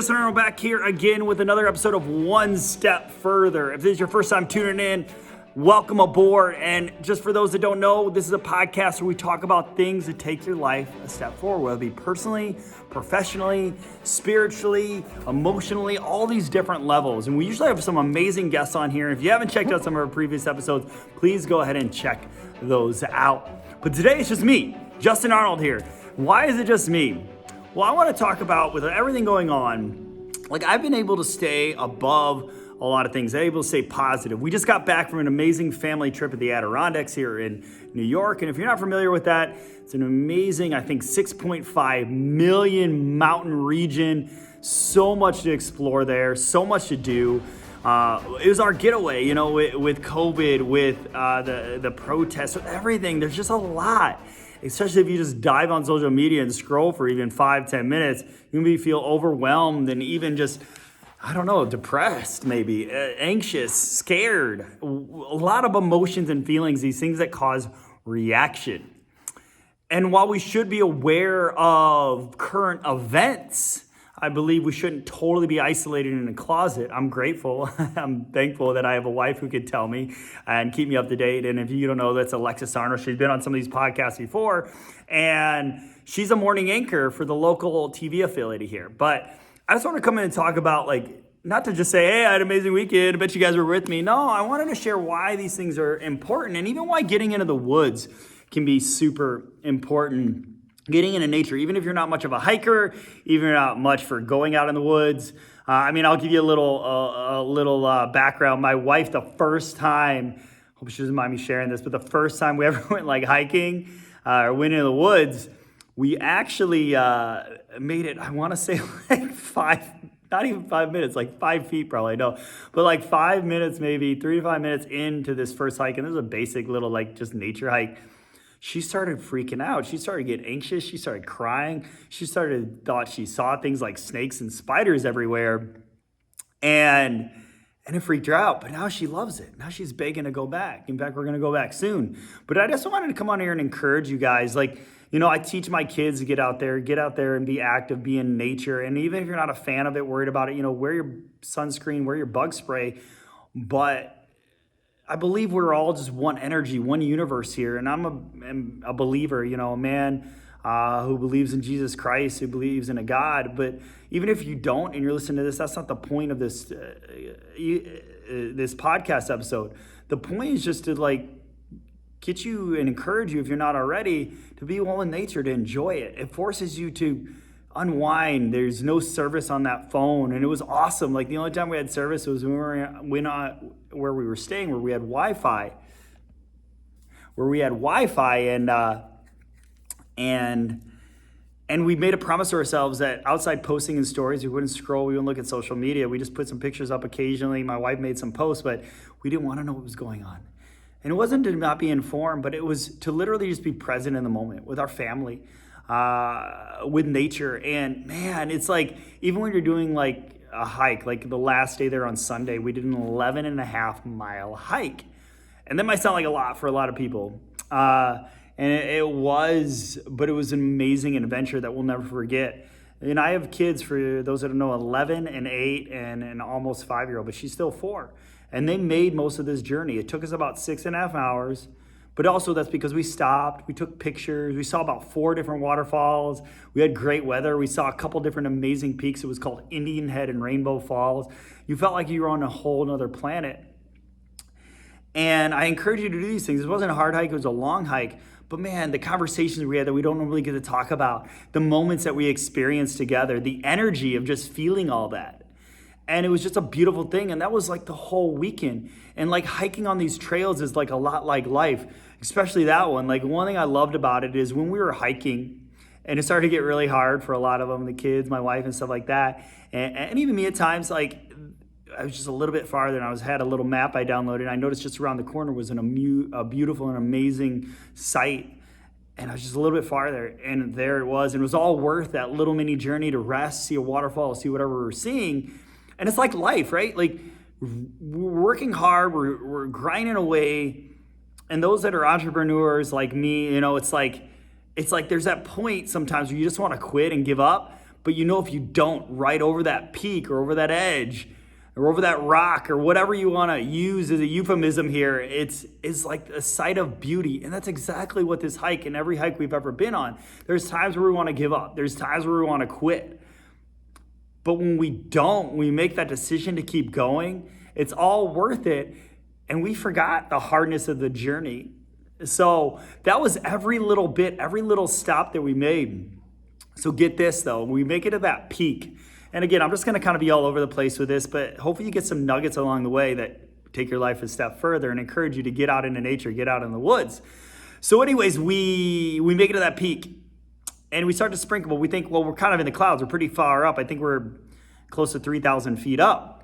Justin Arnold back here again with another episode of One Step Further. If this is your first time tuning in, welcome aboard. And just for those that don't know, this is a podcast where we talk about things that take your life a step forward, whether it be personally, professionally, spiritually, emotionally, all these different levels. And we usually have some amazing guests on here. If you haven't checked out some of our previous episodes, please go ahead and check those out. But today it's just me, Justin Arnold here. Why is it just me? Well, I want to talk about, with everything going on, like I've been able to stay above a lot of things, able to stay positive. We just got back from an amazing family trip at the Adirondacks here in New York. And if you're not familiar with that, it's an amazing, I think, 6.5 million mountain region. So much to explore there, so much to do. It was our getaway, you know, with COVID, with the protests, with everything. There's just a lot. Especially if you just dive on social media and scroll for even 5-10 minutes, you may feel overwhelmed and even just, I don't know, depressed maybe, anxious, scared. A lot of emotions and feelings, these things that cause reaction. And while we should be aware of current events, I believe we shouldn't totally be isolated in a closet. I'm grateful. I'm thankful that I have a wife who could tell me and keep me up to date. And if you don't know, that's Alexis Arnold. She's been on some of these podcasts before. And she's a morning anchor for the local TV affiliate here. But I just want to come in and talk about, like, not to just say, hey, I had an amazing weekend. I bet you guys were with me. No, I wanted to share why these things are important and even why getting into the woods can be super important. Getting into nature, even if you're not much of a hiker, even if you're not much for going out in the woods. I'll give you a little background. My wife, the first time, hope she doesn't mind me sharing this, but the first time we ever went like hiking or went into the woods, we actually made it, I want to say like not even 5 minutes, like 5 feet probably, no. But like 5 minutes, maybe 3 to 5 minutes into this first hike, and this is a basic little like just nature hike. She started freaking out. She started getting anxious. She started crying. Thought she saw things like snakes and spiders everywhere. And it freaked her out. But now she loves it. Now she's begging to go back. In fact, we're going to go back soon. But I just wanted to come on here and encourage you guys. Like, you know, I teach my kids to get out there and be active, be in nature. And even if you're not a fan of it, worried about it, you know, wear your sunscreen, wear your bug spray. But I believe we're all just one energy, one universe here. And I'm a believer, you know, a man who believes in Jesus Christ, who believes in a God. But even if you don't and you're listening to this, that's not the point of this this podcast episode. The point is just to like get you and encourage you, if you're not already, to be one with nature, to enjoy it. It forces you to unwind. There's no service on that phone, and it was awesome. Like the only time we had service was when we were where we were staying, where we had Wi-Fi. And we made a promise to ourselves that outside posting and stories, we wouldn't scroll, we wouldn't look at social media. We just put some pictures up occasionally. My wife made some posts, but we didn't want to know what was going on. And it wasn't to not be informed, but it was to literally just be present in the moment with our family. With nature. And man, it's like, even when you're doing like a hike, like the last day there on Sunday, we did an 11.5-mile hike. And that might sound like a lot for a lot of people. And it was an amazing adventure that we'll never forget. And I have kids, for those that don't know, 11 and 8 and an almost 5-year-old, but she's still 4. And they made most of this journey. It took us about 6.5 hours. But also that's because we stopped, we took pictures, we saw about 4 different waterfalls, we had great weather, we saw a couple different amazing peaks. It was called Indian Head and Rainbow Falls. You felt like you were on a whole nother planet. And I encourage you to do these things. It wasn't a hard hike, it was a long hike. But man, the conversations we had that we don't normally get to talk about, the moments that we experienced together, the energy of just feeling all that. And it was just a beautiful thing. And that was like the whole weekend. And like hiking on these trails is like a lot like life, especially that one. Like one thing I loved about it is when we were hiking, and it started to get really hard for a lot of them, the kids, my wife and stuff like that. And even me at times, like I was just a little bit farther, and had a little map I downloaded. And I noticed just around the corner was a beautiful and amazing site. And I was just a little bit farther, and there it was. And it was all worth that little mini journey to rest, see a waterfall, see whatever we were seeing. And it's like life, right? Like we're working hard, we're grinding away. And those that are entrepreneurs like me, you know, it's like there's that point sometimes where you just want to quit and give up. But if you don't, right over that peak or over that edge or over that rock or whatever you want to use as a euphemism here, it's like a sight of beauty. And that's exactly what this hike and every hike we've ever been on. There's times where we want to give up. There's times where we want to quit. But when we don't, we make that decision to keep going, it's all worth it. And we forgot the hardness of the journey. So that was every little bit, every little stop that we made. So get this though, we make it to that peak. And again, I'm just gonna kind of be all over the place with this, but hopefully you get some nuggets along the way that take your life a step further and encourage you to get out into nature, get out in the woods. So anyways, we make it to that peak and we start to sprinkle. We think, well, we're kind of in the clouds. We're pretty far up. I think we're close to 3,000 feet up.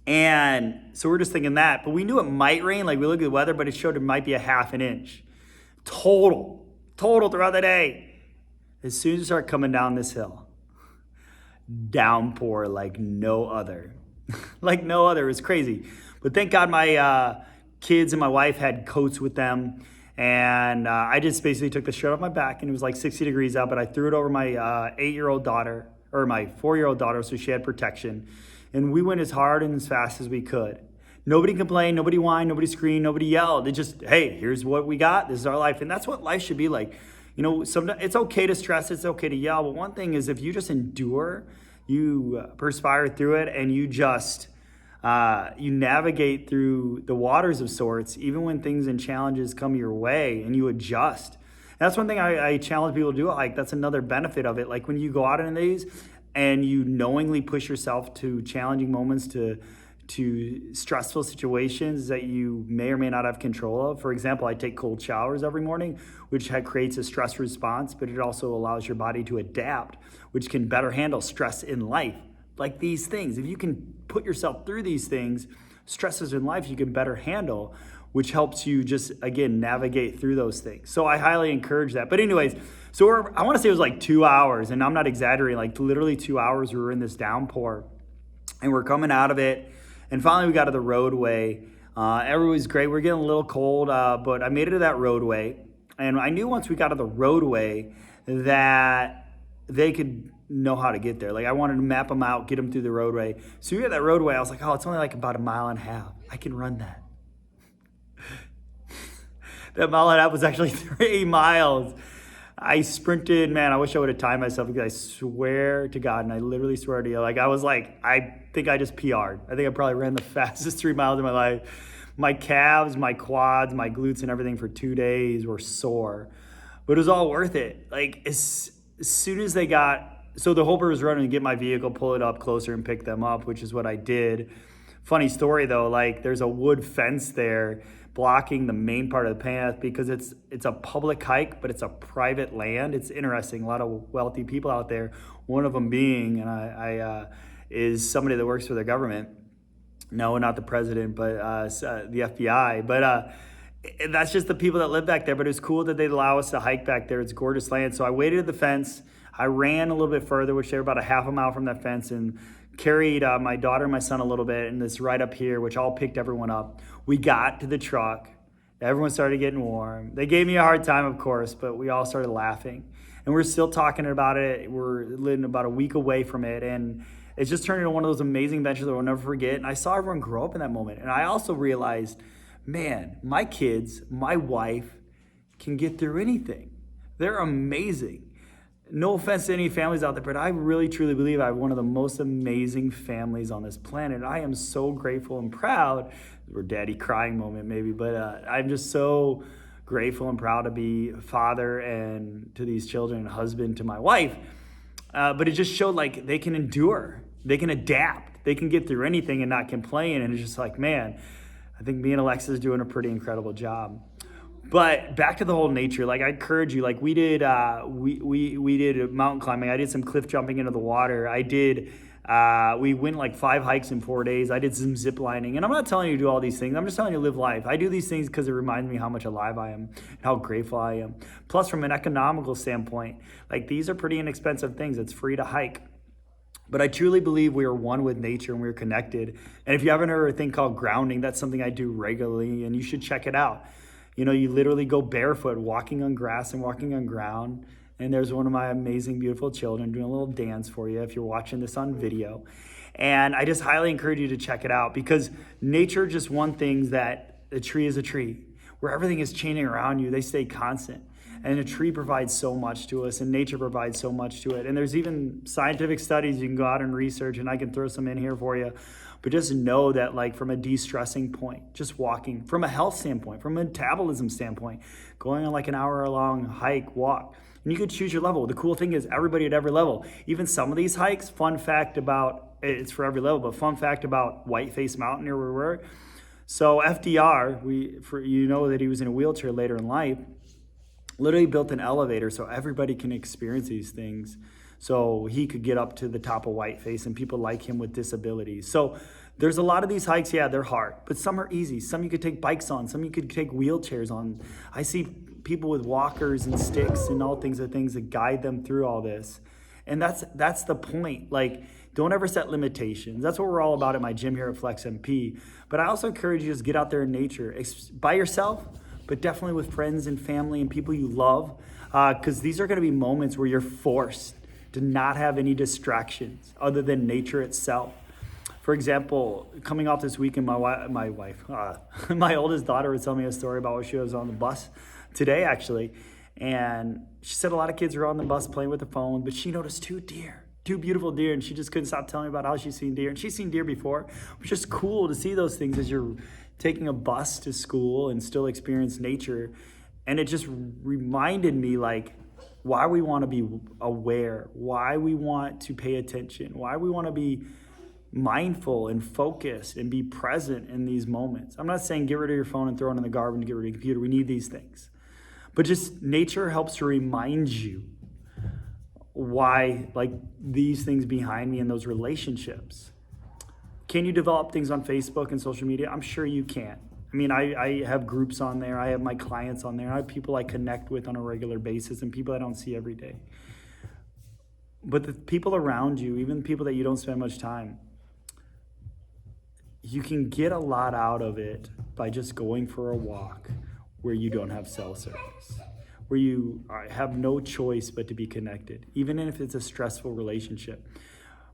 And so we're just thinking that, but we knew it might rain. Like we looked at the weather, but it showed it might be a half an inch total throughout the day. As soon as you start coming down this hill, downpour like no other. Like no other. It was crazy. But thank God my kids and my wife had coats with them. And I just basically took the shirt off my back, and it was like 60 degrees out, but I threw it over my 8-year-old daughter, or my 4-year-old daughter, so she had protection. And we went as hard and as fast as we could. Nobody complained, nobody whined, nobody screamed, nobody yelled. It just, hey, here's what we got. This is our life. And that's what life should be like. Sometimes it's okay to stress, it's okay to yell, but one thing is if you just endure, you perspire through it, and you just, you navigate through the waters of sorts, even when things and challenges come your way, and you adjust. And that's one thing I challenge people to do. Like that's another benefit of it. Like when you go out in these and you knowingly push yourself to challenging moments, to stressful situations that you may or may not have control of. For example, I take cold showers every morning, which creates a stress response, but it also allows your body to adapt, which can better handle stress in life. Like these things, if you can put yourself through these things, stresses in life you can better handle, which helps you just, again, navigate through those things. So I highly encourage that. But anyways, so I want to say it was like 2 hours, and I'm not exaggerating, like literally 2 hours we were in this downpour, and we're coming out of it. And finally, we got to the roadway. Everything was great. We're getting a little cold, but I made it to that roadway. And I knew once we got to the roadway that they could know how to get there. Like I wanted to map them out, get them through the roadway. So we got that roadway. I was like, oh, it's only like about 1.5 miles. I can run that. That 1.5 miles was actually 3 miles. I sprinted, man, I wish I would have timed myself because I swear to God, and I literally swear to you, like I think I just PR'd. I think I probably ran the fastest 3 miles of my life. My calves, my quads, my glutes and everything for 2 days were sore, but it was all worth it. Like as soon as they got, so the Hoper was running to get my vehicle, pull it up closer and pick them up, which is what I did. Funny story though, like there's a wood fence there blocking the main part of the path because it's a public hike, but it's a private land. It's interesting. A lot of wealthy people out there. One of them being, and I is somebody that works for the government. No, not the president, but the FBI. But that's just the people that live back there. But it was cool that they'd allow us to hike back there. It's gorgeous land. So I waited at the fence. I ran a little bit further, which they were about 1/2 mile from that fence, and carried my daughter and my son a little bit, and this right up here, which all picked everyone up. We got to the truck. Everyone started getting warm. They gave me a hard time, of course, but we all started laughing. And we're still talking about it. We're living about a week away from it, and it's just turned into one of those amazing adventures that we'll never forget. And I saw everyone grow up in that moment. And I also realized, man, my kids, my wife can get through anything. They're amazing. No offense to any families out there, but I really truly believe I have one of the most amazing families on this planet. I am so grateful and proud. Or daddy crying moment maybe, but I'm just so grateful and proud to be a father and to these children and husband to my wife. But it just showed like they can endure, they can adapt, they can get through anything and not complain. And it's just like, man, I think me and Alexa's doing a pretty incredible job. But back to the whole nature, like I encourage you, like we did mountain climbing. I did some cliff jumping into the water. We went like 5 hikes in 4 days. I did some zip lining. And I'm not telling you to do all these things. I'm just telling you to live life. I do these things because it reminds me how much alive I am and how grateful I am. Plus, from an economical standpoint, like these are pretty inexpensive things. It's free to hike. But I truly believe we are one with nature and we're connected. And if you haven't heard of a thing called grounding, that's something I do regularly and you should check it out. You know, you literally go barefoot, walking on grass and walking on ground. And there's one of my amazing, beautiful children doing a little dance for you if you're watching this on video. And I just highly encourage you to check it out, because nature just one thing that a tree is a tree. Where everything is changing around you, they stay constant. And a tree provides so much to us, and nature provides so much to it. And there's even scientific studies you can go out and research, and I can throw some in here for you. But just know that, like, from a de-stressing point, just walking, from a health standpoint, from a metabolism standpoint, going on like an hour-long hike, walk, and you could choose your level. The cool thing is everybody at every level, even some of these hikes, fun fact about, it's for every level, but fun fact about Whiteface Mountain near where we were. So FDR, you know that he was in a wheelchair later in life, literally built an elevator so everybody can experience these things. So he could get up to the top of Whiteface, and people like him with disabilities. So there's a lot of these hikes, yeah, they're hard, but some are easy. Some you could take bikes on, some you could take wheelchairs on. I see people with walkers and sticks and all things that guide them through all this. And that's the point. Like, don't ever set limitations. That's what we're all about at my gym here at Flex MP. But I also encourage you to just get out there in nature by yourself, but definitely with friends and family and people you love, because these are going to be moments where you're forced to not have any distractions other than nature itself. For example, coming off this weekend, my oldest daughter was telling me a story about when she was on the bus today, actually. And she said a lot of kids were on the bus playing with the phone, but she noticed two beautiful deer, and she just couldn't stop telling me about how she's seen deer. And she's seen deer before. It's just cool to see those things as you're taking a bus to school and still experience nature. And it just reminded me, like, why we want to be aware, why we want to pay attention, why we want to be mindful and focused and be present in these moments. I'm not saying get rid of your phone and throw it in the garbage and get rid of your computer. We need these things. But just nature helps to remind you why, like, these things behind me and those relationships. Can you develop things on Facebook and social media? I'm sure you can. I mean, I have groups on there. I have my clients on there. I have people I connect with on a regular basis and people I don't see every day. But the people around you, even people that you don't spend much time, you can get a lot out of it by just going for a walk where you don't have cell service, where you have no choice but to be connected, even if it's a stressful relationship.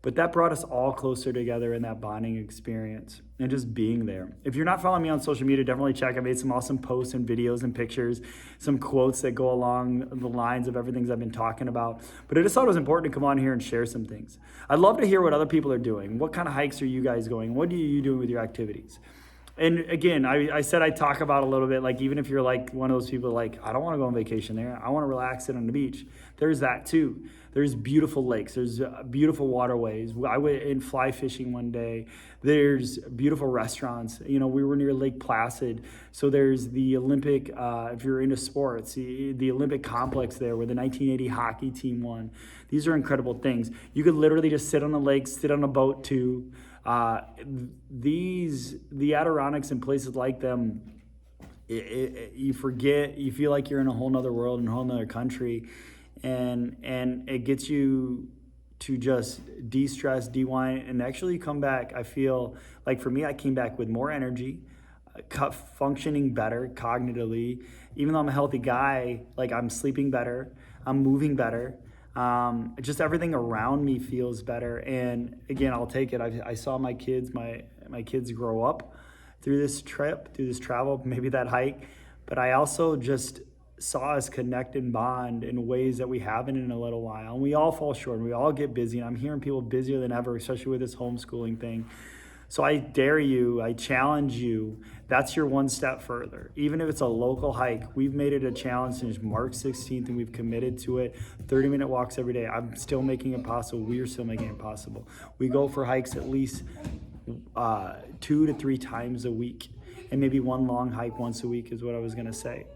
But that brought us all closer together in that bonding experience and just being there. If you're not following me on social media, definitely check. I made some awesome posts and videos and pictures, some quotes that go along the lines of everything I've been talking about. But I just thought it was important to come on here and share some things. I'd love to hear what other people are doing. What kind of hikes are you guys going? What are you doing with your activities? And again, I said I'd talk about a little bit, like, even if you're like one of those people like, I don't want to go on vacation there. I want to relax, sit on the beach. There's that too. There's beautiful lakes. There's beautiful waterways. I went in fly fishing one day. There's beautiful restaurants. You know, we were near Lake Placid. So there's the Olympic, if you're into sports, the Olympic complex there where the 1980 hockey team won. These are incredible things. You could literally just sit on the lake, sit on a boat too. The Adirondacks and places like them, you forget, you feel like you're in a whole nother world, in a whole nother country. And it gets you to just de-stress, de-wind, and actually come back. I feel like for me, I came back with more energy, functioning better cognitively. Even though I'm a healthy guy, like, I'm sleeping better, I'm moving better. Just everything around me feels better. And again, I'll take it. I saw my kids grow up through this trip, through this travel, maybe that hike. But I also just saw us connect and bond in ways that we haven't in a little while. And we all fall short, and we all get busy. And I'm hearing people busier than ever, especially with this homeschooling thing. So I dare you, I challenge you, that's your one step further. Even if it's a local hike, we've made it a challenge since March 16th, and we've committed to it. 30-minute walks every day. I'm still making it possible. We're still making it possible. We go for hikes at least 2 to 3 times a week, and maybe one long hike once a week is what I was gonna say.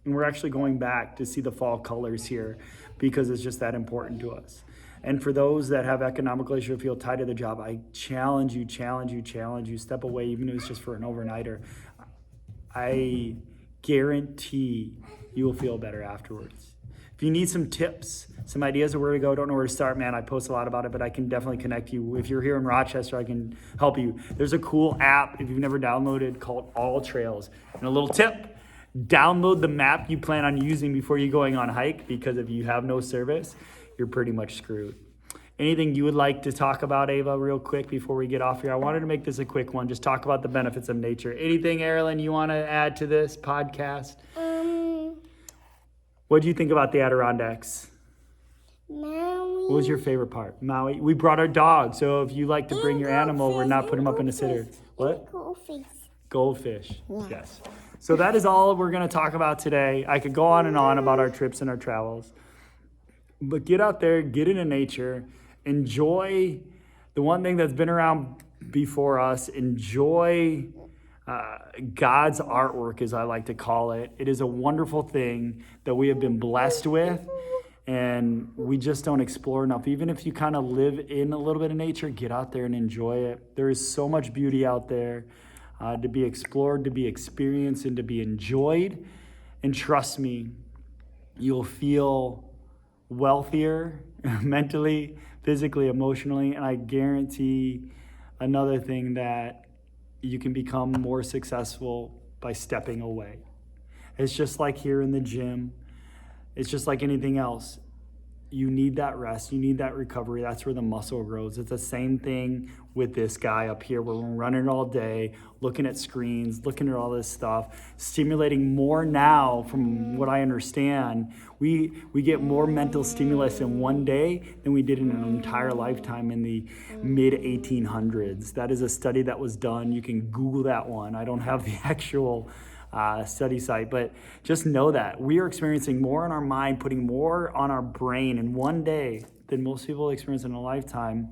And we're actually going back to see the fall colors here because it's just that important to us. And for those that have economical issues or feel tied to their job, I challenge you, step away, even if it's just for an overnighter. I guarantee you will feel better afterwards. If you need some tips, some ideas of where to go, don't know where to start, man, I post a lot about it, but I can definitely connect you. If you're here in Rochester, I can help you. There's a cool app, if you've never downloaded, called All Trails. And a little tip, Download the map you plan on using before you going on hike, because if you have no service, you're pretty much screwed. Anything you would like to talk about, Ava, real quick before we get off here? I wanted to make this a quick one. Just talk about the benefits of nature. Anything, Erilyn, you want to add to this podcast? What do you think about the Adirondacks? Maui. What was your favorite part? Maui. We brought our dog, so if you like to bring your animal, we're not putting him up in a sitter. What? Goldfish. Goldfish. Yeah. Yes. So that is all we're going to talk about today. I could go on and on about our trips and our travels. But get out there, get into nature, enjoy the one thing that's been around before us, enjoy God's artwork, as I like to call it. It is a wonderful thing that we have been blessed with, and we just don't explore enough. Even if you kind of live in a little bit of nature, get out there and enjoy it. There is so much beauty out there to be explored, to be experienced, and to be enjoyed. And trust me, you'll feel wealthier mentally, physically, emotionally, and I guarantee another thing, that you can become more successful by stepping away. It's just like here in the gym. It's just like anything else. You need that rest. You need that recovery. That's where the muscle grows. It's the same thing with this guy up here, where we're running all day, looking at screens, looking at all this stuff, stimulating more now. From what I understand, we get more mental stimulus in one day than we did in an entire lifetime in the mid 1800s. That is a study that was done. You can Google that one. I don't have the actual study site, but just know that we are experiencing more in our mind, putting more on our brain in one day than most people experience in a lifetime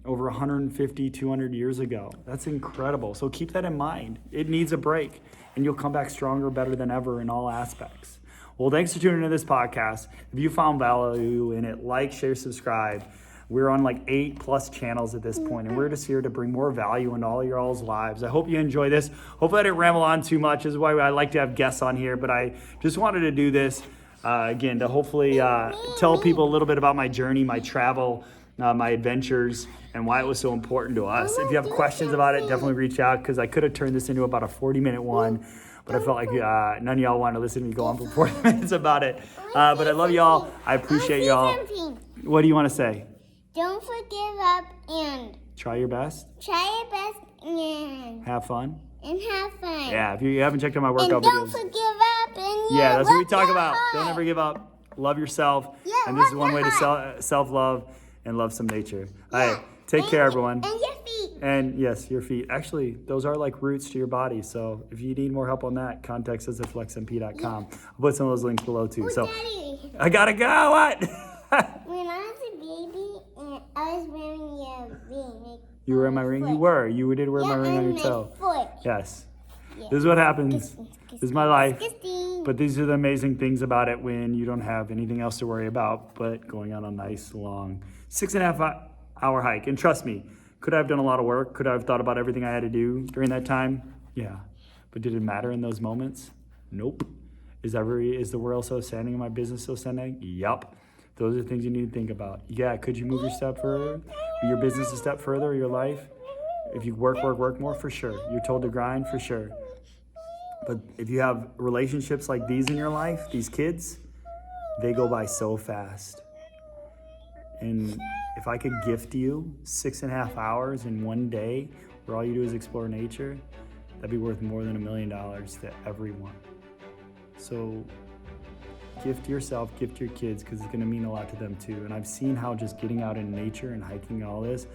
over 150, 200 years ago. That's incredible. So keep that in mind. It needs a break, and you'll come back stronger, better than ever in all aspects. Well, thanks for tuning into this podcast. If you found value in it, like, share, subscribe. We're on like 8+ channels at this point, and we're just here to bring more value into all your all's lives. I hope you enjoy this. Hopefully I didn't ramble on too much. This is why I like to have guests on here, but I just wanted to do this again to hopefully tell people a little bit about my journey, my travel, my adventures, and why it was so important to us. If you have questions about it, definitely reach out, because I could have turned this into about a 40-minute one, but I felt like none of y'all wanted to listen to me go on for 40 minutes about it. But I love y'all. I appreciate y'all. What do you want to say? Don't give up and try your best. Try your best and have fun. And have fun. Yeah, if you haven't checked out my workout and don't videos. Don't give up. And yeah, that's what we talk about. Don't ever give up. Love yourself. Yeah, and this is one way to self-love and love some nature. Yeah. All right, take care, everyone. And your feet. And yes, your feet. Actually, those are like roots to your body. So if you need more help on that, contact us at flexmp.com. I'll put some of those links below too. So Daddy. I gotta go. What? When I was a baby and I was wearing your ring. You were wearing my ring? Foot. You did wear my ring on your toe. Foot. Yes. Yeah. This is what happens. This is my life. But these are the amazing things about it when you don't have anything else to worry about but going on a nice long 6.5 hour hike. And trust me, could I have done a lot of work? Could I have thought about everything I had to do during that time? Yeah. But did it matter in those moments? Nope. Is the world so standing and my business so standing? Yup. Those are things you need to think about. Yeah, could you move your step further? Your business a step further, or your life? If you work more, for sure. You're told to grind, for sure. But if you have relationships like these in your life, these kids, they go by so fast. And if I could gift you 6.5 hours in one day where all you do is explore nature, that'd be worth more than $1 million to everyone. So gift yourself, gift your kids, because it's going to mean a lot to them too. And I've seen how just getting out in nature and hiking and all this,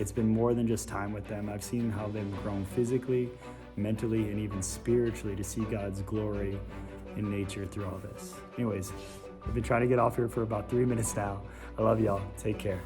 it's been more than just time with them. I've seen how they've grown physically, mentally, and even spiritually to see God's glory in nature through all this. Anyways, I've been trying to get off here for about 3 minutes now. I love y'all. Take care.